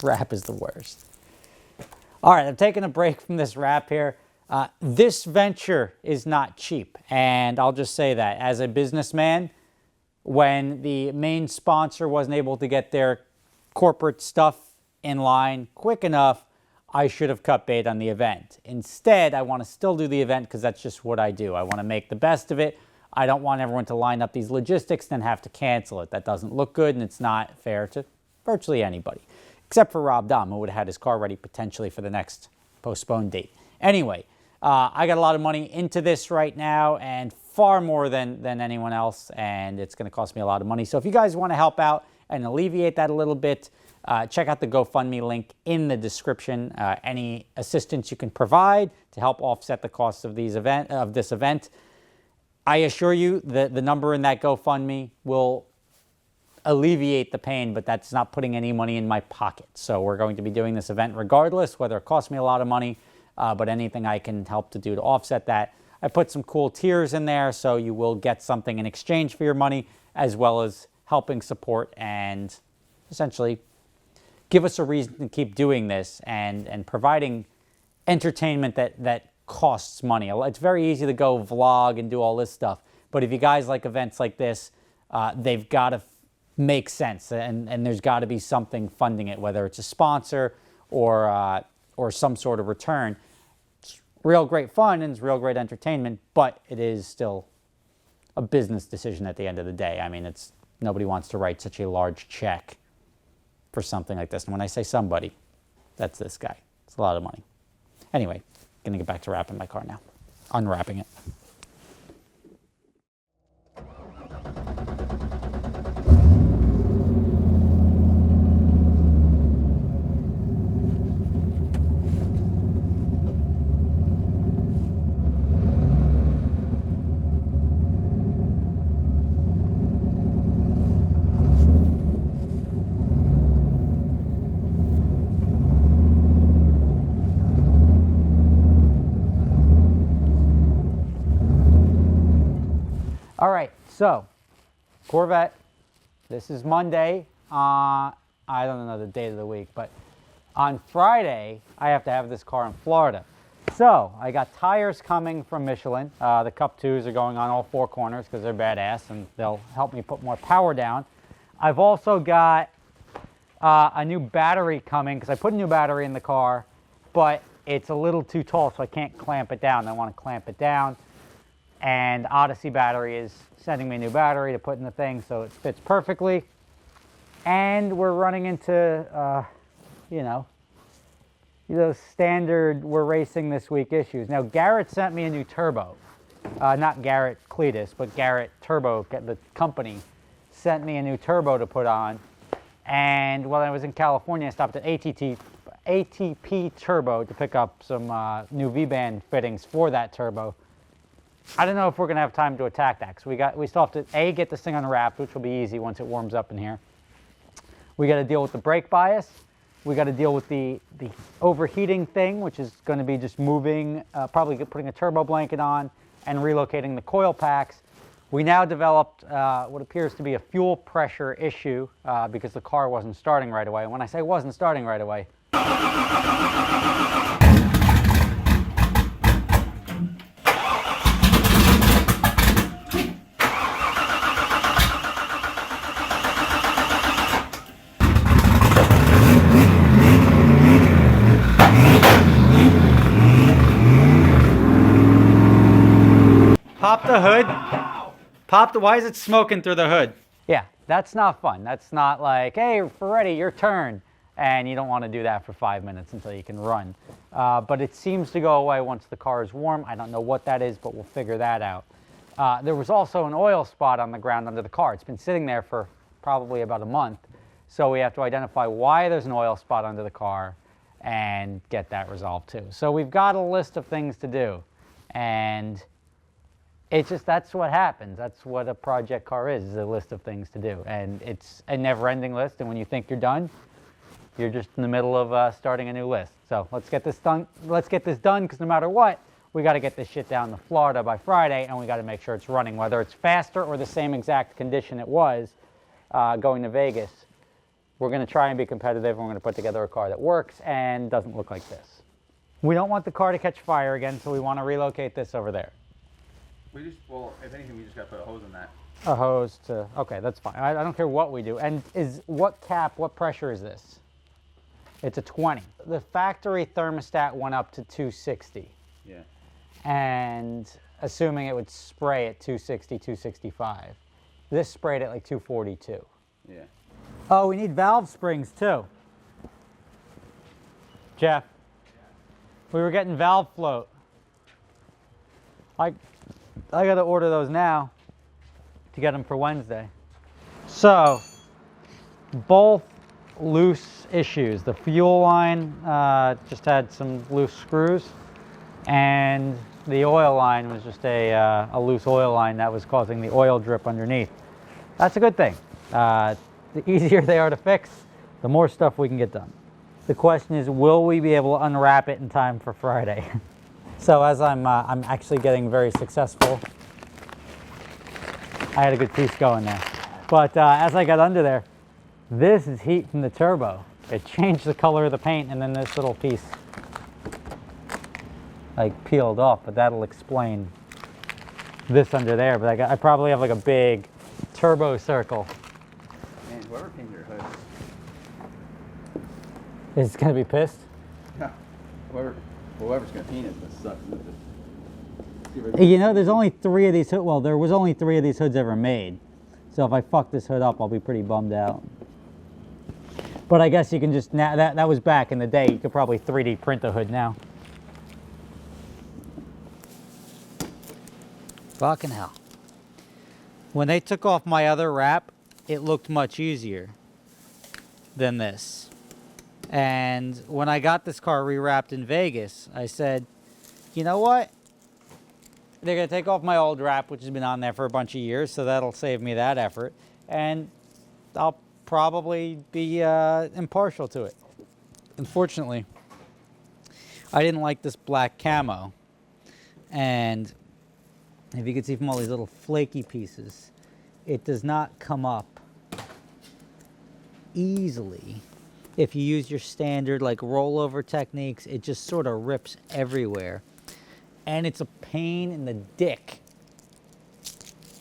wrap is the worst. All right, I'm taking a break from this wrap here. This venture is not cheap, and I'll just say that. As a businessman, when the main sponsor wasn't able to get their corporate stuff in line quick enough, I should have cut bait on the event. Instead, I want to still do the event because that's just what I do. I want to make the best of it. I don't want everyone to line up these logistics and then have to cancel it. That doesn't look good, and it's not fair to virtually anybody, except for Rob Dahm, who would have had his car ready potentially for the next postponed date. Anyway, I got a lot of money into this right now, and far more than anyone else, and it's going to cost me a lot of money. So if you guys want to help out and alleviate that a little bit, check out the GoFundMe link in the description. Any assistance you can provide to help offset the costs of this event. I assure you that the number in that GoFundMe will alleviate the pain, but that's not putting any money in my pocket. So we're going to be doing this event regardless, whether it costs me a lot of money, but anything I can help to do to offset that. I put some cool tiers in there, so you will get something in exchange for your money, as well as helping support and essentially give us a reason to keep doing this and providing entertainment that costs money. It's very easy to go vlog and do all this stuff, but if you guys like events like this, they've got to make sense, and there's got to be something funding it, whether it's a sponsor or some sort of return. It's real great fun and it's real great entertainment, but it is still a business decision at the end of the day. I mean, nobody wants to write such a large check for something like this. And when I say somebody, that's this guy. It's a lot of money. Anyway, gonna get back to wrapping my car now. Unwrapping it. All right, so Corvette, this is Monday. I don't know the date of the week, but on Friday, I have to have this car in Florida. So I got tires coming from Michelin. The Cup 2s are going on all four corners because they're badass, and they'll help me put more power down. I've also got a new battery coming because I put a new battery in the car, but it's a little too tall, so I can't clamp it down. I want to clamp it down. And Odyssey battery is sending me a new battery to put in the thing, so it fits perfectly. And we're running into, you know, those standard we're racing this week issues. Now, Garrett sent me a new turbo. Not Garrett Cletus, but Garrett Turbo, the company, sent me a new turbo to put on. And when I was in California, I stopped at ATP Turbo to pick up some new V-band fittings for that turbo. I don't know if we're going to have time to attack that, because we still have to, A, get this thing unwrapped, which will be easy once it warms up in here. We got to deal with the brake bias. We got to deal with the overheating thing, which is going to be just moving, probably putting a turbo blanket on and relocating the coil packs. We now developed what appears to be a fuel pressure issue because the car wasn't starting right away. And when I say wasn't starting right away, pop the hood. Why is it smoking through the hood? Yeah, that's not fun. That's not like, hey, Ferretti, your turn. And you don't want to do that for 5 minutes until you can run. But it seems to go away once the car is warm. I don't know what that is, but we'll figure that out. There was also an oil spot on the ground under the car. It's been sitting there for probably about a month. So we have to identify why there's an oil spot under the car and get that resolved too. So we've got a list of things to do. And it's just, that's what happens. That's what a project car is a list of things to do. And it's a never-ending list, and when you think you're done, you're just in the middle of starting a new list. So let's get this done. Let's get this done, because no matter what, we got to get this shit down to Florida by Friday, and we got to make sure it's running, whether it's faster or the same exact condition it was going to Vegas. We're going to try and be competitive, and we're going to put together a car that works and doesn't look like this. We don't want the car to catch fire again, so we want to relocate this over there. Well, if anything, we just got to put a hose in that. A hose to, okay, that's fine. I don't care what we do. And what pressure is this? It's a 20. The factory thermostat went up to 260. Yeah. And assuming it would spray at 260, 265. This sprayed at like 242. Yeah. Oh, we need valve springs too. Jeff, we were getting valve float. I got to order those now to get them for Wednesday. So, both loose issues. The fuel line just had some loose screws, and the oil line was just a loose oil line that was causing the oil drip underneath. That's a good thing. The easier they are to fix, the more stuff we can get done. The question is, will we be able to unwrap it in time for Friday? So as I'm actually getting very successful, I had a good piece going there. But as I got under there, this is heat from the turbo. It changed the color of the paint, and then this little piece like peeled off, but that'll explain this under there. But I probably have like a big turbo circle. Man, whoever painted your hood. Is gonna be pissed? Yeah. Whoever's gonna paint it, this sucks. You know, there's only 3 of these hoods. Well, there was only 3 of these hoods ever made. So if I fuck this hood up, I'll be pretty bummed out. But I guess you can just, now that was back in the day. You could probably 3D print a hood now. Fucking hell. When they took off my other wrap, it looked much easier than this. And when I got this car rewrapped in Vegas, I said, you know what? They're going to take off my old wrap, which has been on there for a bunch of years, so that'll save me that effort. And I'll probably be impartial to it. Unfortunately, I didn't like this black camo. And if you can see from all these little flaky pieces, it does not come up easily. If you use your standard like rollover techniques, it just sort of rips everywhere. And it's a pain in the dick.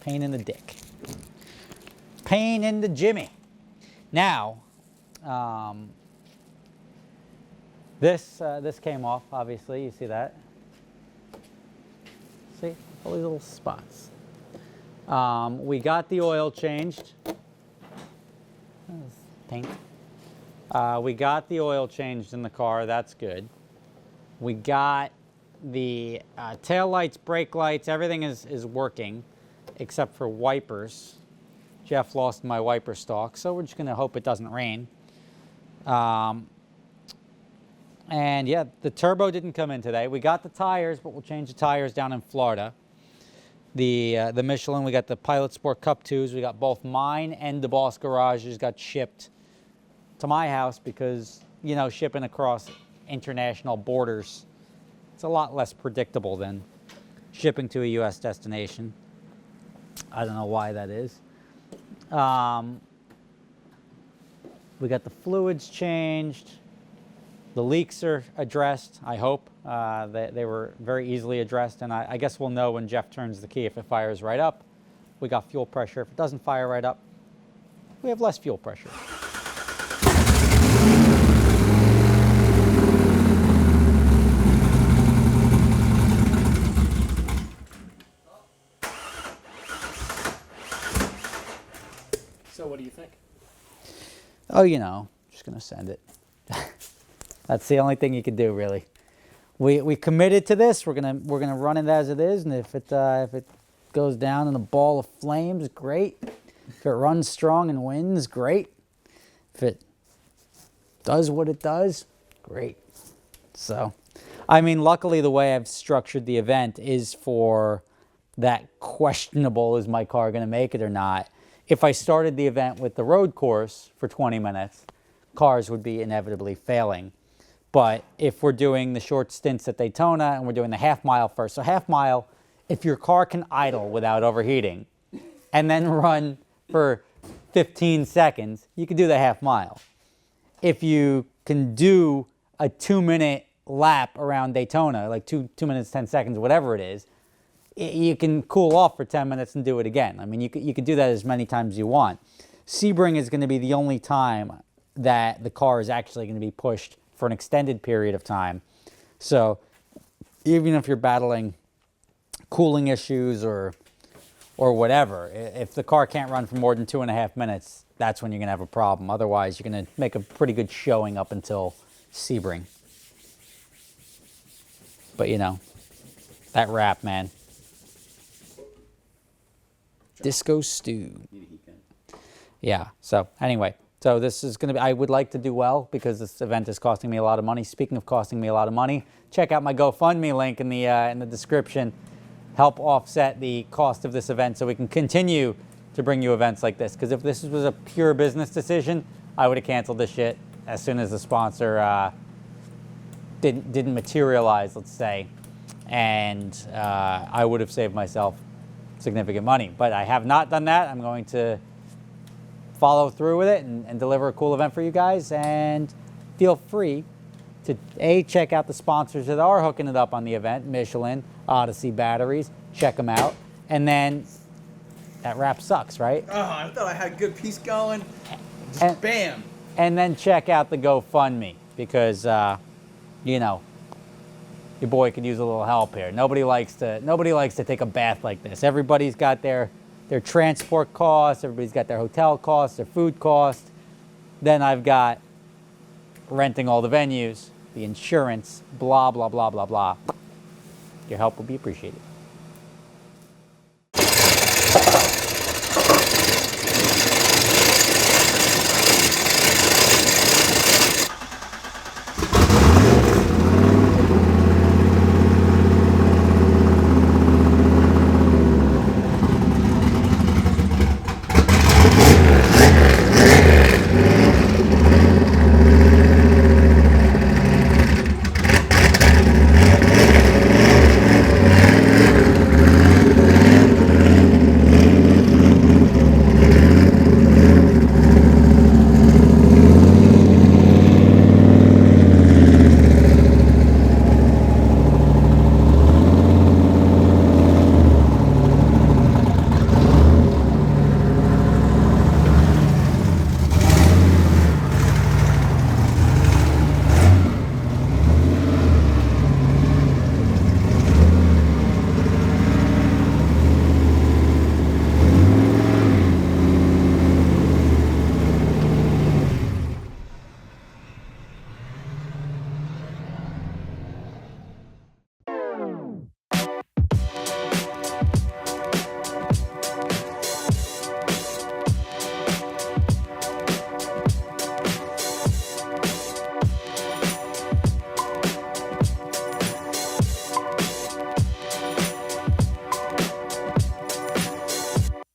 Pain in the dick. Pain in the Jimmy. Now, this came off, obviously. You see that? See? All these little spots. We got the oil changed. Paint. We got the oil changed in the car. That's good. We got the tail lights, brake lights, everything is working except for wipers. Jeff lost my wiper stalk, so we're just going to hope it doesn't rain. And yeah, the turbo didn't come in today. We got the tires, but we'll change the tires down in Florida. The Michelin, we got the Pilot Sport Cup 2s. We got both mine and the Boss Garages got shipped to my house because, you know, shipping across international borders, it's a lot less predictable than shipping to a U.S. destination. I don't know why that is. We got the fluids changed. The leaks are addressed, I hope. They were very easily addressed, and I guess we'll know when Jeff turns the key if it fires right up. We got fuel pressure. If it doesn't fire right up, we have less fuel pressure. So what do you think? Oh, you know, just gonna send it. That's the only thing you can do, really. We committed to this. We're gonna run it as it is, and if it goes down in a ball of flames, great. If it runs strong and wins, great. If it does what it does, great. So, I mean, luckily the way I've structured the event is for that questionable, is my car gonna make it or not? If I started the event with the road course for 20 minutes, cars would be inevitably failing. But if we're doing the short stints at Daytona and we're doing the half mile first, so half mile, if your car can idle without overheating and then run for 15 seconds, you can do the half mile. If you can do a 2-minute lap around Daytona, like 2 minutes, 10 seconds, whatever it is, you can cool off for 10 minutes and do it again. I mean, you could do that as many times as you want. Sebring is going to be the only time that the car is actually going to be pushed for an extended period of time. So even if you're battling cooling issues or whatever, if the car can't run for more than 2.5 minutes, that's when you're going to have a problem. Otherwise, you're going to make a pretty good showing up until Sebring. But, you know, that wrap, man. Disco Stew. Yeah, so anyway. So this is going to be, I would like to do well because this event is costing me a lot of money. Speaking of costing me a lot of money, check out my GoFundMe link in the description. Help offset the cost of this event so we can continue to bring you events like this. Because if this was a pure business decision, I would have canceled this shit as soon as the sponsor didn't materialize, let's say. And I would have saved myself significant money. But I have not done that. I'm going to follow through with it and deliver a cool event for you guys. And feel free to check out the sponsors that are hooking it up on the event: Michelin, Odyssey Batteries. Check them out. And then that wrap sucks, right? Oh, I thought I had a good piece going. Just bam. And then check out the GoFundMe because you know, your boy could use a little help here. Nobody likes to take a bath like this. Everybody's got their transport costs. Everybody's got their hotel costs, their food costs. Then I've got renting all the venues, the insurance, blah, blah, blah, blah, blah. Your help will be appreciated.